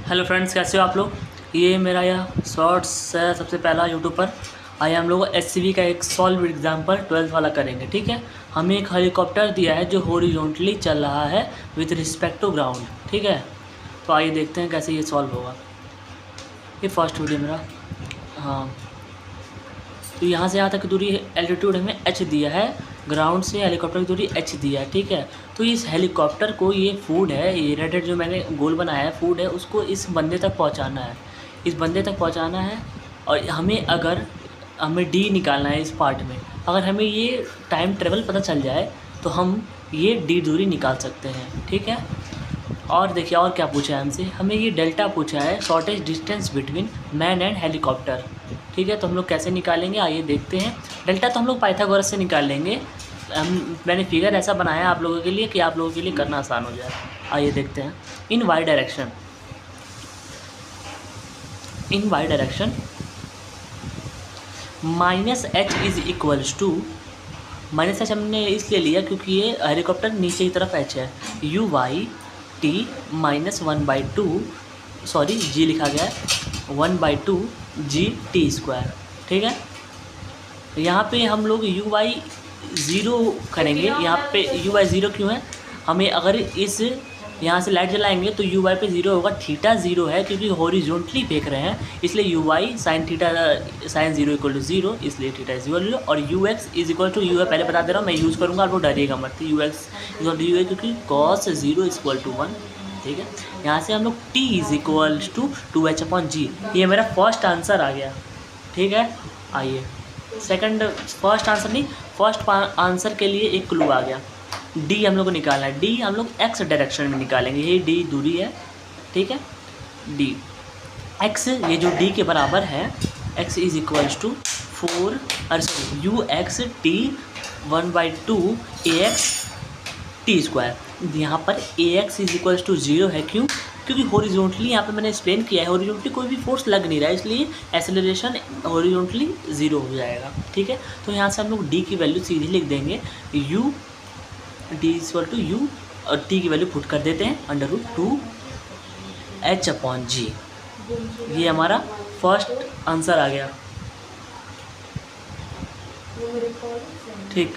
Hello friends, कैसे हो आप लोग। ये मेरा यह शॉर्ट्स है सबसे पहला यूट्यूब पर। आइए हम लोग एससीवी का एक सॉल्व एग्जाम्पल 12th वाला करेंगे। ठीक है, हमें एक हेलीकॉप्टर दिया है जो हॉरिजॉन्टली चल रहा है विथ रिस्पेक्ट टू ग्राउंड। ठीक है, तो आइए देखते हैं कैसे ये सॉल्व होगा। ये फर्स्ट वीडियो मेरा। हाँ, तो यहाँ से यहाँ तक की दूरी एल्टीट्यूड हमें h दिया है, ग्राउंड से हेलीकॉप्टर की दूरी h दिया है। ठीक है, तो इस हेलीकॉप्टर को ये फूड है, ये रेड जो मैंने गोल बनाया है फूड है, उसको इस बंदे तक पहुँचाना है, इस बंदे तक पहुँचाना है। और हमें d निकालना है इस पार्ट में। अगर हमें ये टाइम ट्रेवल पता चल जाए तो हम ये d दूरी निकाल सकते हैं। ठीक है, और देखिए और क्या पूछा है हमसे, हमें ये डेल्टा पूछा है, shortage distance between man and helicopter. ठीक है, तो हम लोग कैसे निकालेंगे आइए देखते हैं। डेल्टा तो हम लोग पाइथागोरस से निकाल लेंगे। मैंने फिगर ऐसा बनाया आप लोगों के लिए कि आप लोगों के लिए करना आसान हो जाए। आइए देखते हैं। In Y direction minus H is equals to, minus H हमने इसलिए लिया क्योंकि ये हेलीकॉप्टर नीचे की तरफ एच है, U Y T minus 1/2, sorry G लिखा गया है 1/2 जी टी स्क्वायर। ठीक है, यहाँ पे हम लोग यू वाई ज़ीरो करेंगे। यहाँ पे यू वाई ज़ीरो क्यों है, हमें अगर इस यहाँ से लाइट जलाएंगे तो यू वाई पे ज़ीरो होगा। थीटा ज़ीरो है क्योंकि हॉरिजॉन्टली फेंक रहे हैं, इसलिए u y sine theta sine zero equal to zero, इसलिए थीटा इक्वल टू 0। और u x is equal to u है, पहले बता दे रहा हूँ, मैं यूज़ करूँगा, आप लोग डरिएगा मत। U x equal to u है क्योंकि कॉस ज़ीरो इक्वल टू 1। ठीक है, यहाँ से हम लोग t is equal to 2h/g, ये मेरा फर्स्ट आंसर आ गया। ठीक है, आइए सेकंड, फर्स्ट आंसर नहीं, फर्स्ट आंसर के लिए एक क्लू आ गया। d हम लोग को निकालना है, d हम लोग x डायरेक्शन में निकालेंगे, ये d दूरी है। ठीक है, d x, ये जो d के बराबर है, x is equals to 4 u x t 1/2 ax t square. यहाँ पर ax इज इक्वल्स टू 0 है, क्यों? क्योंकि हॉरिजॉन्टली यहाँ पे मैंने एक्सप्लेन किया है, हॉरिजॉन्टली कोई भी फोर्स लग नहीं रहा है, इसलिए एक्सेलरेशन हॉरिजॉन्टली 0 हो जाएगा। ठीक है, तो यहाँ से हम लोग d की वैल्यू सीधे लिख देंगे, u d equal to u, और t की वैल्यू पुट कर देते हैं √2h/g। ये हमारा फर्स्ट आंसर आ गया। ठीक,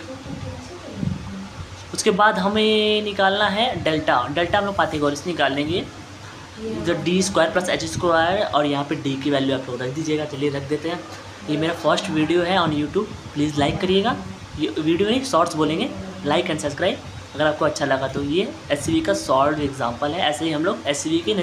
उसके बाद हमें निकालना है डेल्टा। डेल्टा हम लोग पाइथागोरस निकाल लेंगे, जो D square plus H square, और यहाँ पे डी की वैल्यू आप लोग रख दीजिएगा। चलिए रख देते हैं। ये मेरा फर्स्ट वीडियो है ऑन यूट्यूब, प्लीज़ लाइक करिएगा। ये वीडियो नहीं, शॉर्ट्स बोलेंगे, लाइक एंड सब्सक्राइब अगर आपको अच्छा लगा तो। ये एससीवी का सॉल्व एग्जांपल है, ऐसे ही हम लोग एससीवी के